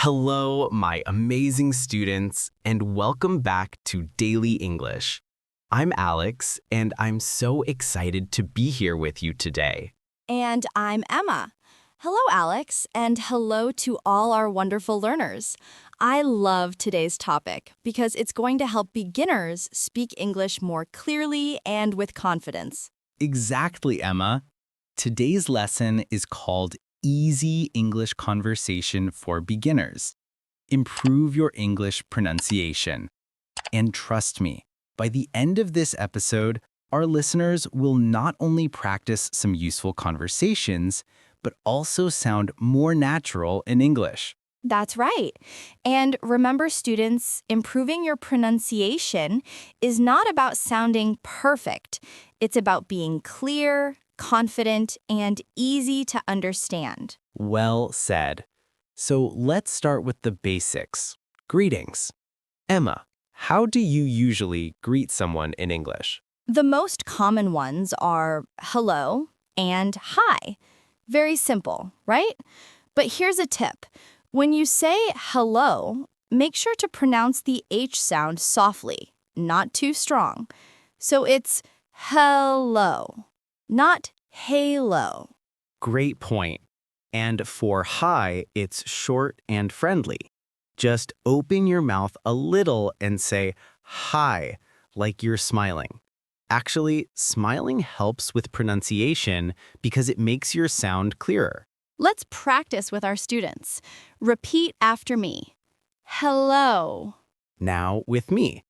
Hello, my amazing students, and welcome back to Daily English. I'm Alex, and I'm so excited to be here with you today. And I'm Emma. Hello, Alex, and hello to all our wonderful learners. I love today's topic because it's going to help beginners speak English more clearly and with confidence. Exactly, Emma. Today's lesson is called Easy English Conversation for Beginners. Improve your English pronunciation. And trust me, by the end of this episode, our listeners will not only practice some useful conversations, but also sound more natural in English. That's right. And remember, students, improving your pronunciation is not about sounding perfect. It's about being clear, confident, and easy to understand. Well said. So let's start with the basics. Greetings. Emma, how do you usually greet someone in English? The most common ones are hello and hi. Very simple, right? But here's a tip. When you say hello, make sure to pronounce the H sound softly, not too strong. So it's hello, not halo. Great point. And for hi, it's short and friendly. Just open your mouth a little and say hi, like you're smiling. Actually, smiling helps with pronunciation because it makes your sound clearer. Let's practice with our students. Repeat after me. Hello. Now with me.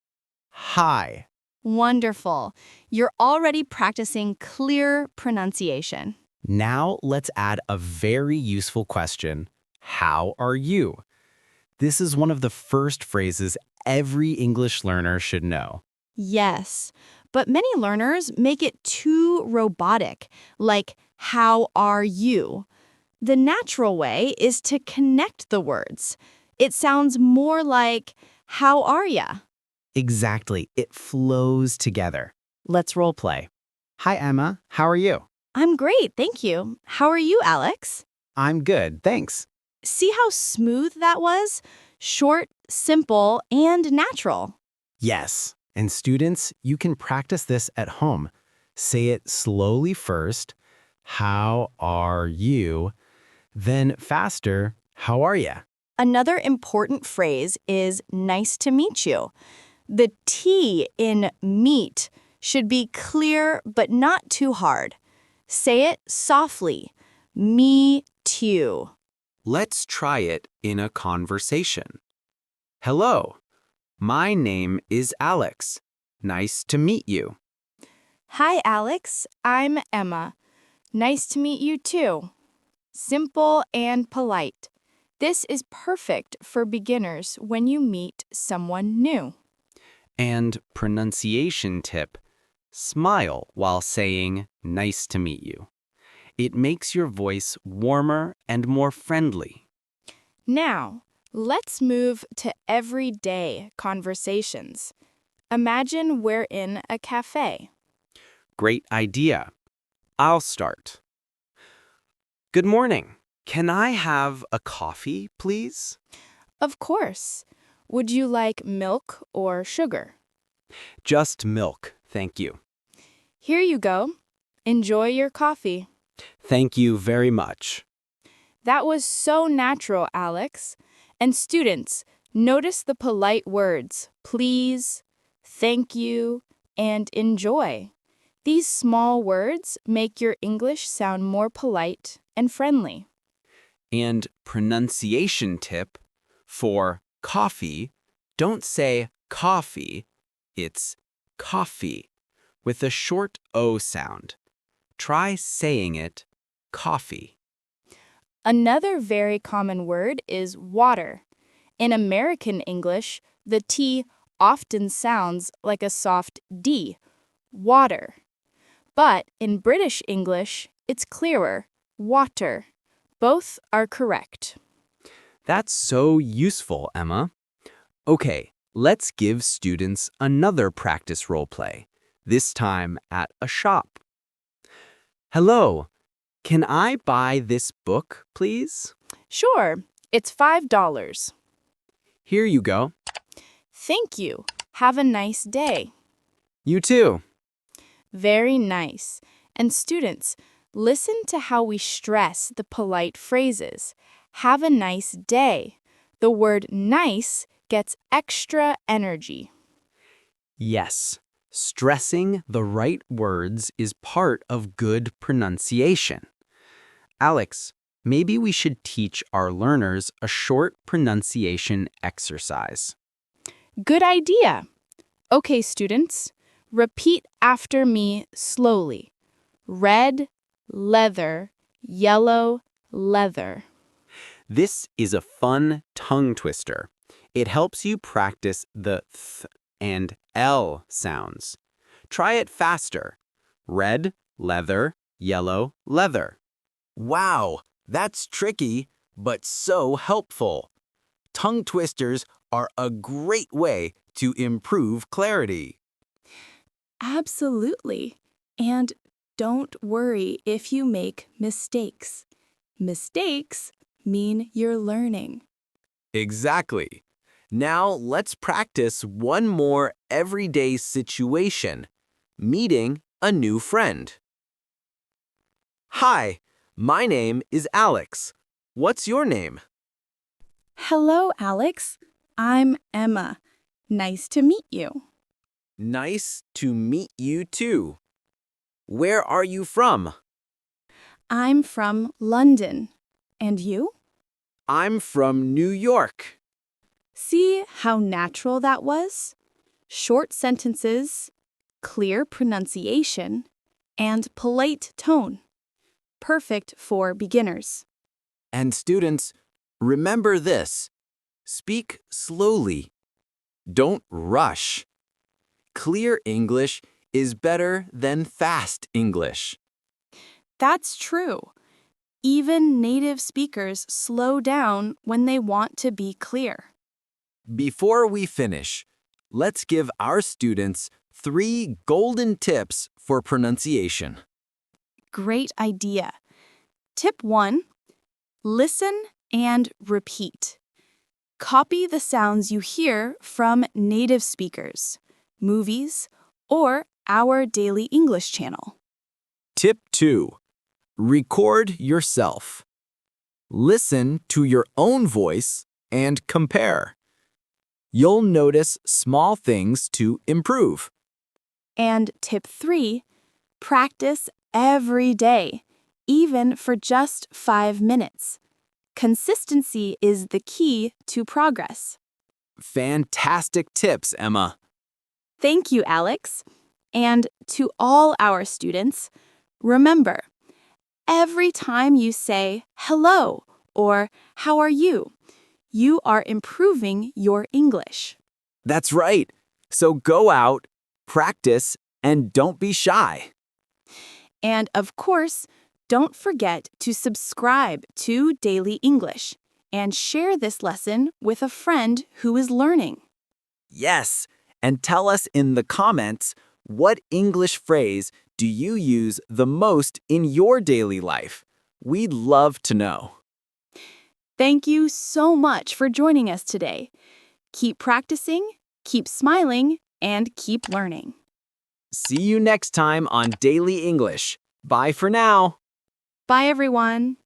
Hi. Wonderful. You're already practicing clear pronunciation. Now let's add a very useful question. How are you? This is one of the first phrases every English learner should know. Yes, but many learners make it too robotic, like, how are you? The natural way is to connect the words. It sounds more like, how are ya? Exactly. It flows together. Let's role play. Hi, Emma. How are you? I'm great, thank you. How are you, Alex? I'm good, thanks. See how smooth that was? Short, simple, and natural. Yes. And students, you can practice this at home. Say it slowly first. How are you? Then faster. How are ya? Another important phrase is nice to meet you. The T in meet should be clear but not too hard. Say it softly. Me too. Let's try it in a conversation. Hello. My name is Alex. Nice to meet you. Hi, Alex. I'm Emma. Nice to meet you too. Simple and polite. This is perfect for beginners when you meet someone new. And pronunciation tip, smile while saying nice to meet you. It makes your voice warmer and more friendly. Now, let's move to everyday conversations. Imagine we're in a cafe. Great idea. I'll start. Good morning. Can I have a coffee, please? Of course. Would you like milk or sugar? Just milk, thank you. Here you go. Enjoy your coffee. Thank you very much. That was so natural, Alex. And students, notice the polite words, please, thank you, and enjoy. These small words make your English sound more polite and friendly. And pronunciation tip for coffee, don't say coffee, it's coffee with a short O sound. Try saying it coffee. Another very common word is water. In American English, the T often sounds like a soft D, water. But in British English, it's clearer, water. Both are correct. That's so useful, Emma. Okay, let's give students another practice role play, this time at a shop. Hello, can I buy this book, please? Sure, It's $5. Here you go. Thank you. Have a nice day. You too. Very nice. And students, listen to how we stress the polite phrases. Have a nice day. The word nice gets extra energy. Yes, stressing the right words is part of good pronunciation. Alex, maybe we should teach our learners a short pronunciation exercise. Good idea. Okay, students, repeat after me slowly. Red, leather, yellow, leather. This is a fun tongue twister. It helps you practice the th and l sounds. Try it faster. Red, leather, yellow, leather. Wow, that's tricky, but so helpful. Tongue twisters are a great way to improve clarity. Absolutely. And don't worry if you make mistakes. Mistakes mean you're learning. Exactly. Now let's practice one more everyday situation, meeting a new friend. Hi, my name is Alex. What's your name? Hello, Alex. I'm Emma. Nice to meet you. Nice to meet you too. Where are you from? I'm from London. And you? I'm from New York. See how natural that was? Short sentences, clear pronunciation, and polite tone. Perfect for beginners. And students, remember this. Speak slowly. Don't rush. Clear English is better than fast English. That's true. Even native speakers slow down when they want to be clear. Before we finish, let's give our students 3 golden tips for pronunciation. Great idea. Tip 1. Listen and repeat. Copy the sounds you hear from native speakers, movies, or our Daily English channel. Tip 2. Record yourself. Listen to your own voice and compare. You'll notice small things to improve. And tip 3. Practice every day, even for just 5 minutes. Consistency is the key to progress. Fantastic tips, Emma. Thank you, Alex. And to all our students, remember, every time you say hello or how are you are improving your English. That's right. So go out, practice, and don't be shy. And of course, don't forget to subscribe to Daily English and share this lesson with a friend who is learning. Yes, and tell us in the comments, what English phrase do you use the most in your daily life? We'd love to know. Thank you so much for joining us today. Keep practicing, keep smiling, and keep learning. See you next time on Daily English. Bye for now. Bye, everyone.